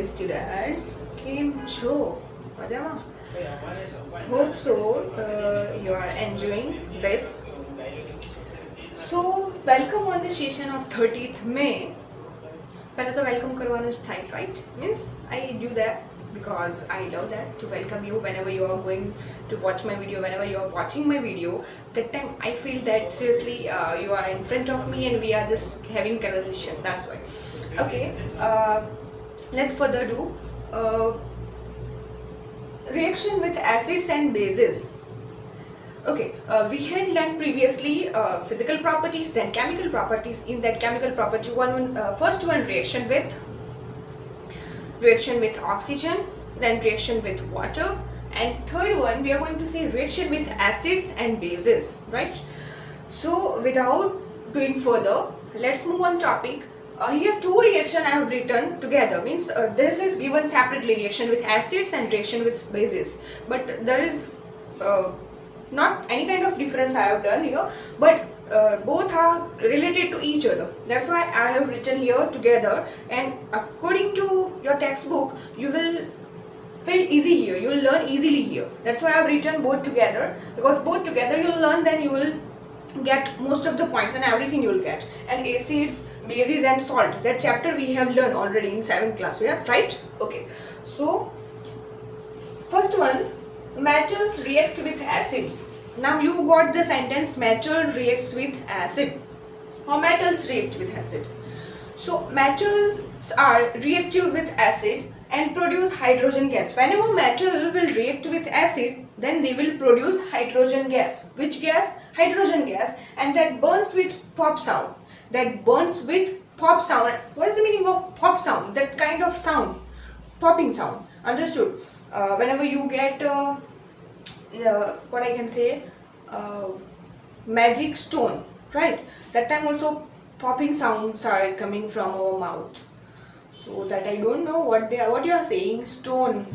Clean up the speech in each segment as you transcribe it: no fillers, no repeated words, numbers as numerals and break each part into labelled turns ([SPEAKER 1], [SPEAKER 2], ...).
[SPEAKER 1] dear students, કેમ છો? મજામાં? Hope so. You are enjoying this. So, welcome on the session of 30th May. પહેલા તો welcome કરવાનું જ થાય, right? Means I do that because I love that to welcome you whenever you are going to watch my video, whenever you are watching my video. That time I feel that seriously you are in front of me and we are just having conversation. That's why. Okay. Let's further do reaction with acids and bases. Okay, we had learned previously physical properties, then chemical properties. In that chemical property, first one reaction with oxygen, then reaction with water, and third one we are going to see reaction with acids and bases, right? So without doing further, let's move on topic. Here two reaction I have written together, means this is given separately, reaction with acids and reaction with bases, but there is not any kind of difference I have done here, but both are related to each other. That's why I have written here together, and according to your textbook you will feel easy here, you will learn easily here. That's why I have written both together, because both together you will learn, then you will get most of the points and everything you will get. And acids, bases and salt, that chapter we have learned already in 7th class, yeah, right? Okay, so first one, metals react with acids. Now you got the sentence metal reacts with acid. How metals react with acid? So metals are reactive with acid and produce hydrogen gas. Whenever metal will react with acid, then they will produce hydrogen gas. Which gas? Hydrogen gas, and that burns with pop sound. That burns with pop sound. What is the meaning of pop sound? That kind of sound, popping sound. Understood? Whenever you get what I can say, magic stone, right? That time also popping sounds are coming from our mouth. So that I don't know what you are saying, stone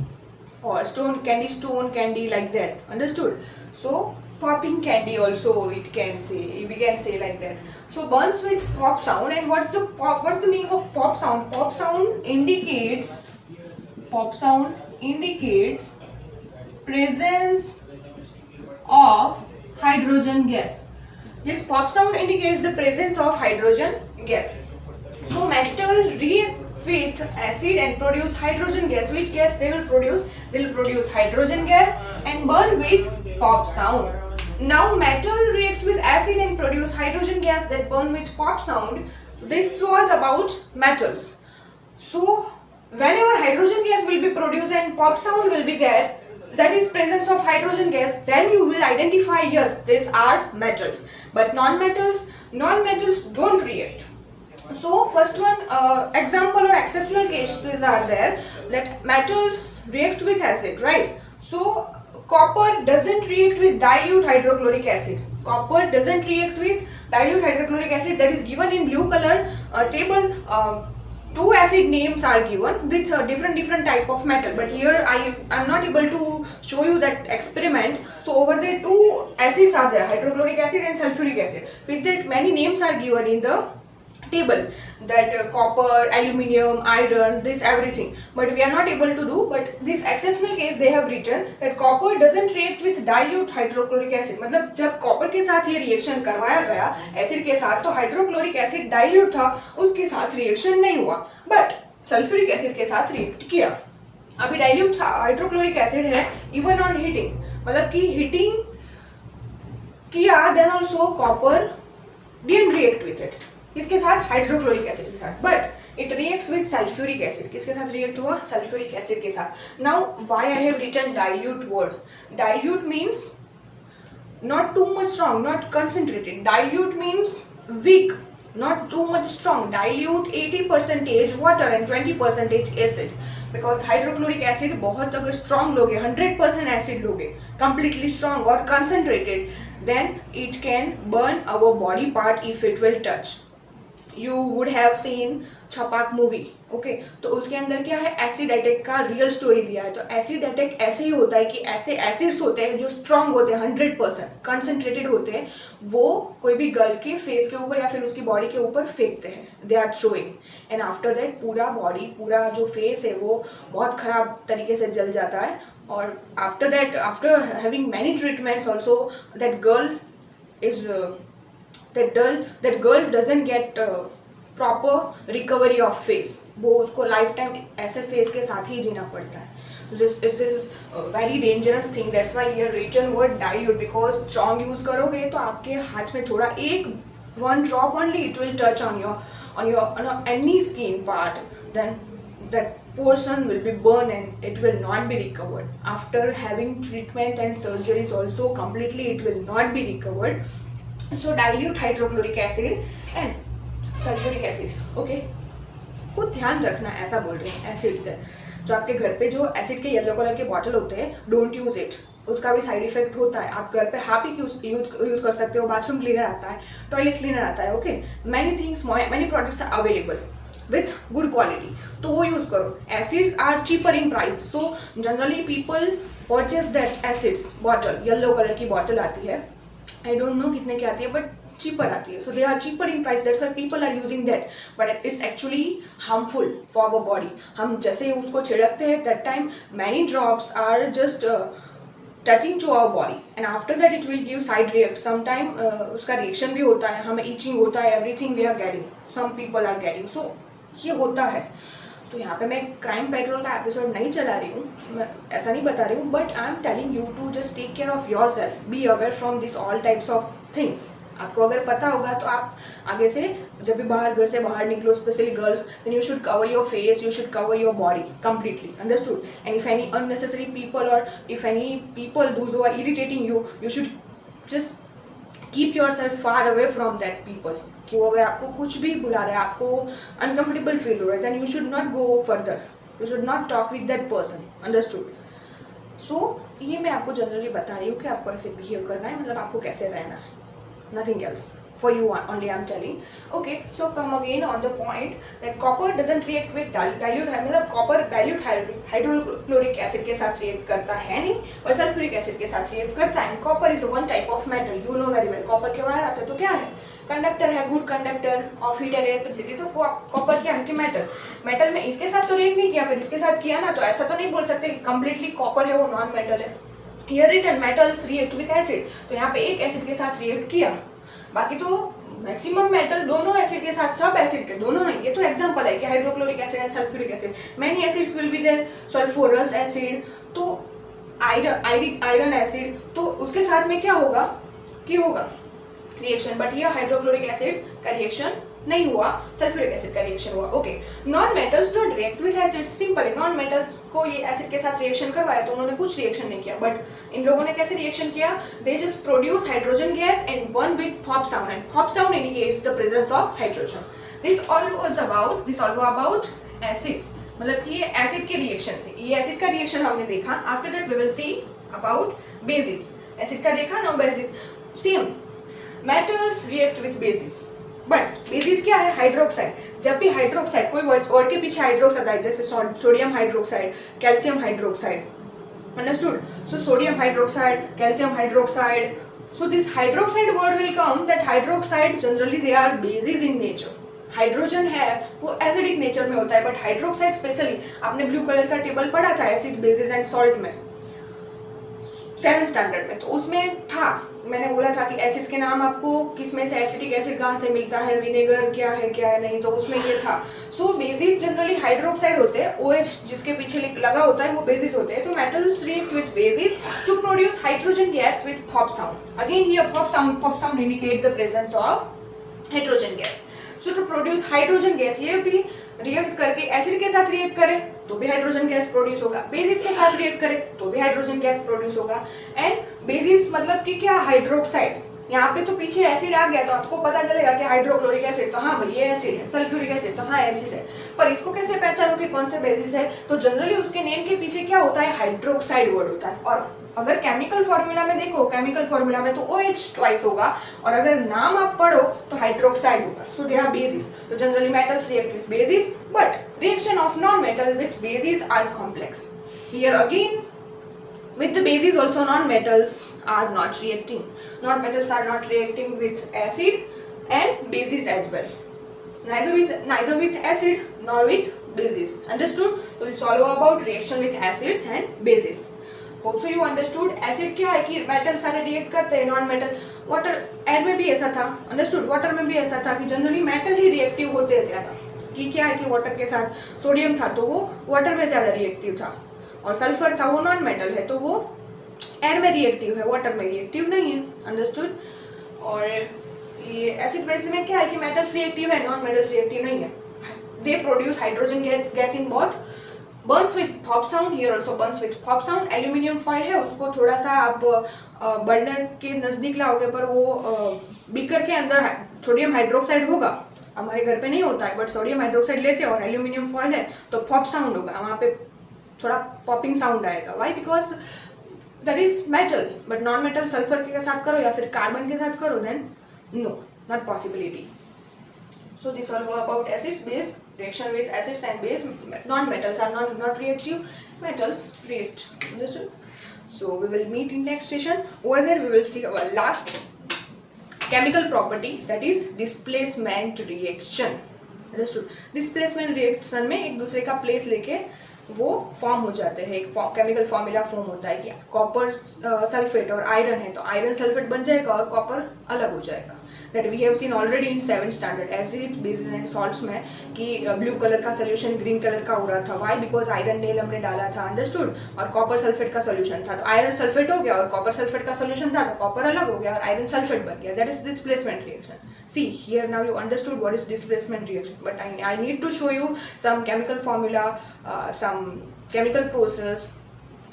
[SPEAKER 1] or stone candy like that. Understood? So popping candy also we can say like that. So burns with pop sound. And what's the meaning of pop sound? Pop sound indicates presence of hydrogen gas. This pop sound indicates the presence of hydrogen gas. So metal react with acid and produce hydrogen gas. Which gas they will produce? They will produce hydrogen gas and burn with pop sound. Now metal react with acid and produce hydrogen gas that burn with pop sound. This was about metals. So whenever hydrogen gas will be produced and pop sound will be there, that is presence of hydrogen gas, then you will identify, yes, these are metals. But non-metals don't react. So first one, example or exceptional cases are there that metals react with acid, right? So copper doesn't react with dilute hydrochloric acid. Copper doesn't react with dilute hydrochloric acid. That is given in blue color table. Two acid names are given with different type of metal, but here I'm not able to show you that experiment. So over there two acids are there, hydrochloric acid and sulfuric acid. With that many names are given in the table, that copper, aluminium, iron, this everything, but we are not able to do. But this exceptional case they have written that copper doesn't react with dilute hydrochloric acid. मतलब जब copper के साथ ये reaction करवाया गया acid के साथ, तो हाइड्रोक्लोरिक एसिड डाइल्यूट था, उसके साथ रिएक्शन नहीं हुआ, बट सल्फ्यूरिक एसिड के साथ रिएक्ट किया. अभी डाइल्यूट हाइड्रोक्लोरिक एसिड है, इवन ऑन हीटिंग, मतलब कि हीटिंग किया, then also copper didn't react with it. किसके साथ? हाइड्रोक्लोरिक एसिड के साथ. But it reacts with sulphuric acid. किसके साथ रिएक्ट हुआ? सल्फ्यूरिक एसिड के साथ. Now why I have written dilute word? Dilute means not too much strong, not concentrated. Dilute means weak, not too much strong. Dilute 80% water and 20% acid. Because hydrochloric acid बहुत अगर strong लोगे, 100% acid लोगे, completely strong or concentrated, then it can burn our body part if it will touch. You would have seen Chhapaak movie, okay. तो उसके अंदर क्या है, acid attack का रियल स्टोरी दिया है। तो एसिड अटैक ऐसे ही होता है कि ऐसे एसिड्स होते हैं जो स्ट्रांग होते हैं, 100% कंसनट्रेटेड होते हैं, वो कोई भी गर्ल के फेस के ऊपर या फिर उसकी बॉडी के ऊपर फेंकते हैं, they are throwing, and after that पूरा बॉडी, पूरा जो फेस है वो बहुत ख़राब तरीके से जल जाता है। और after that, after having many treatments also, that girl is that girl doesn't get proper recovery of face, वो उसको लाइफ टाइम ऐसे फेस के साथ ही जीना पड़ता है। this is a very dangerous thing, that's why here written word dilute, because strong use करोगे तो आपके हाथ में थोड़ा एक one drop only it will touch on any skin part, then that portion will be burned and it will not be recovered. After having treatment and surgeries also completely it will not be recovered. So dilute hydrochloric acid and sulfuric acid, okay। को ध्यान रखना, ऐसा बोल रहे हैं acid से। जो आपके घर पे जो एसिड के येलो कलर के बॉटल होते हैं, डोंट यूज इट, उसका भी साइड इफेक्ट होता है। आप घर पे हार्पिक यूज कर सकते हो, बाथरूम क्लीनर आता है, टॉयलेट क्लीनर आता है, okay. Many things, many products are available with good quality, तो वो यूज करो। Acids are cheaper in price, so generally people purchase that acids bottle, yellow colour की बॉटल आती है, आई डोंट नो कितने की आती है, बट cheaper आती है, so they are cheaper in price, that's why people are using that, but it's actually harmful for our body। हम जैसे उसको छिड़कते हैं, that time many drops are just touching to our body and after that it will give side react, sometime उसका reaction भी होता है, हमें itching होता है, everything we are getting, some people are getting, so ये होता है। तो यहाँ पे मैं क्राइम पेट्रोल का एपिसोड नहीं चला रही हूँ, मैं ऐसा नहीं बता रही हूँ, but I am telling you to just take care of your self, be aware from this all types of things. आपको अगर पता होगा तो आप आगे से जब भी बाहर, घर से बाहर निकलो, specially girls, then you should cover your face, you should cover your body completely, understood? And if any unnecessary people or if any people those who are irritating you, you should just keep yourself far away from that people। कि वो अगर आपको कुछ भी बुला रहा है, आपको अनकंफर्टेबल फील हो रहा है, then you should not go further, you should not talk with that person, understood? So ये मैं आपको जनरली बता रही हूँ कि आपको ऐसे बिहेव करना है, मतलब आपको कैसे रहना है, nothing else, for you only I'm telling, okay। So come again on the point that copper doesn't react with dilute, मतलब copper dilute हाइड्रोक्लोरिक एसिड के साथ रिएक्ट करता है नहीं, और सल्फ्यूरिक एसिड के साथ रिएक्ट करता है। Copper is one type of metal, you know very well. Copper के वायर आते हैं तो क्या है, कंडक्टर है, good conductor of heat and electricity. तो कॉपर क्या है कि मेटल में इसके साथ तो रिएक्ट नहीं किया, फिर इसके साथ किया ना, तो ऐसा तो नहीं बोल सकते कि कंप्लीटली कॉपर है वो नॉन मेटल है। Here written metals react with acid, तो यहाँ पे एक एसिड के साथ रिएक्ट किया, बाकी तो मैक्सिमम मेटल दोनों एसिड के साथ, सब एसिड के दोनों नहीं, ये तो एग्जांपल है कि hydrochloric acid and sulphuric acid, many acids will be there, sulphurous acid, तो आयरन एसिड, तो उसके साथ में क्या होगा कि होगा रिएक्शन, बट ये हाइड्रोक्लोरिक एसिड का रिएक्शन नहीं हुआ, सल्फ्यूरिक एसिड का रिएक्शन हुआ, okay. Non metals don't react with acid, simple है। नॉन मेटल्स को ये एसिड के साथ रिएक्शन करवाया तो उन्होंने कुछ रिएक्शन नहीं किया, बट इन लोगों ने कैसे रिएक्शन किया, they just produce hydrogen gas and burn with pop sound, and pop sound indicates the presence of hydrogen. This all about acids, मतलब कि ये एसिड के रिएक्शन थे, ये एसिड का रिएक्शन हमने देखा। After that we will see about bases, acid का देखा, now bases. Same metals react with bases, but bases क्या है, हाइड्रोक्साइड। जब भी हाइड्रोक्साइड, कोई वर्ड के पीछे हाइड्रोक्साइड है, जैसे sodium hydroxide, calcium hydroxide, understood? So sodium hydroxide, calcium hydroxide, so this hydroxide word will come, that hydroxide generally they are bases in nature। Hydrogen है वो एसिडिक नेचर में होता है, बट हाइड्रोक्साइड स्पेशली, आपने blue colour का table पढ़ा था acid, bases and salt में 7th स्टैंडर्ड में, तो उसमें था, मैंने बोला था कि एसिड्स के नाम आपको किस में से एसिटिक एसिड कहाँ से मिलता है, विनेगर क्या है नहीं, तो उसमें ये था। सो बेसिस जनरली हाइड्रोक्साइड होते हैं, OH जिसके पीछे लगा होता है वो बेसिस होते हैं। तो metals react with bases to produce hydrogen gas with pop sound. Again here pop sound indicate the presence of hydrogen gas. So to produce hydrogen gas, ये भी रिएक्ट करके एसिड के साथ रिएक्ट करे तो भी हाइड्रोजन गैस प्रोड्यूस होगा, basis के साथ रिएक्ट करे तो भी हाइड्रोजन गैस प्रोड्यूस होगा। एंड बेसिस मतलब कि क्या, हाइड्रोक्साइड, यहाँ पे तो पीछे एसिड आ गया तो आपको पता चलेगा कि हाइड्रोक्लोरिक एसिड, तो हाँ भाई ये एसिड है, सल्फ्यूरिक एसिड, तो हाँ एसिड है, पर इसको कैसे पहचानो कि कौन सा बेसिस है, तो जनरली उसके नेम के पीछे क्या होता है, हाइड्रोक्साइड वर्ड होता है। और अगर केमिकल फॉर्मूला में देखो, केमिकल फॉर्मूला में तो OH ट्वाइस होगा, और अगर नाम आप पढ़ो तो हाइड्रोक्साइड होगा. So they are bases. तो generally metals react with bases, but reaction of non metal with bases are complex. Here again with the bases also non-metals are not reacting. Non-metals are not reacting with acid and bases as well. Neither with acid nor with bases. Understood? So it's all about reaction with acids and bases. Hope so you understood. Acid क्या है कि metal सारे react करते हैं, non metal. Water, air में भी ऐसा था. अंडरस्टूड? वाटर में भी ऐसा था कि जनरली मेटल ही रिएक्टिव होते हैं ज्यादा. कि क्या है कि वाटर के साथ सोडियम था तो वो वाटर में ज्यादा रिएक्टिव था, और सल्फर था वो नॉन मेटल है तो वो एयर में रिएक्टिव है, वाटर में रिएक्टिव नहीं है. अंडरस्टूड? और ये एसिड बेस में क्या है कि मेटल्स रिएक्टिव है, नॉन मेटल्स रिएक्टिव नहीं है. They produce hydrogen gas in both. Burns with pop sound. Here also Burns with pop sound. Aluminium foil है, उसको थोड़ा सा आप बर्नर के नजदीक लाओगे पर वो बीकर के अंदर सोडियम हाइड्रोक्साइड होगा. हमारे घर पे नहीं होता है, बट सोडियम हाइड्रोक्साइड लेते हैं और एल्यूमिनियम फॉइल है तो पॉप साउंड होगा, वहाँ पे थोड़ा पॉपिंग साउंड आएगा. Why? Because that is metal. But non metal sulphur के साथ करो या फिर कार्बन के साथ करो, then no, not possibility. So this all about acids, base, reaction with acids and base. Non-metals are not reactive, metals react. Understood? So we will meet in next session. Over there we will see our last chemical property, that is displacement reaction. Understood? Displacement reaction में एक दूसरे का place लेके वो form हो जाते हैं. एक केमिकल फॉर्मूला फॉर्म होता है कि कॉपर सल्फेट और आयरन है तो आयरन सल्फेट बन जाएगा और कॉपर अलग हो जाएगा. That we have seen already in 7th standard acid, bases and salts में कि ब्लू कलर का सोल्यूशन ग्रीन कलर का हो रहा था. वाई? बिकॉज आयरन नेल हमने डाला था. अंडरस्टूड? और कॉपर सल्फेट का सोल्यूशन था तो आयरन सल्फेट हो गया, और कॉपर सल्फेट का सोल्यूशन था तो कॉपर अलग हो गया और आयरन सल्फेट बन गया. That is displacement reaction. See here now you understood what is displacement reaction, but I need to show you some chemical formula, some chemical process.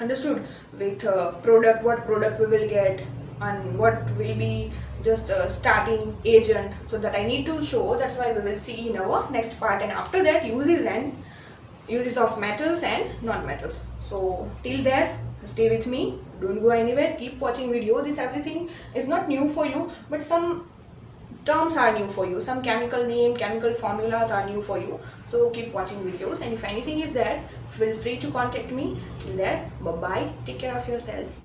[SPEAKER 1] Understood? With product, what product we will get and what will be just starting agent, so that I need to show. That's why we will see in our next part, and after that uses of metals and non-metals. So till there stay with me, don't go anywhere, keep watching video. This everything is not new for you, but some terms are new for you, some chemical name, chemical formulas are new for you. So keep watching videos, and if anything is there, feel free to contact me. Till there, bye bye, take care of yourself.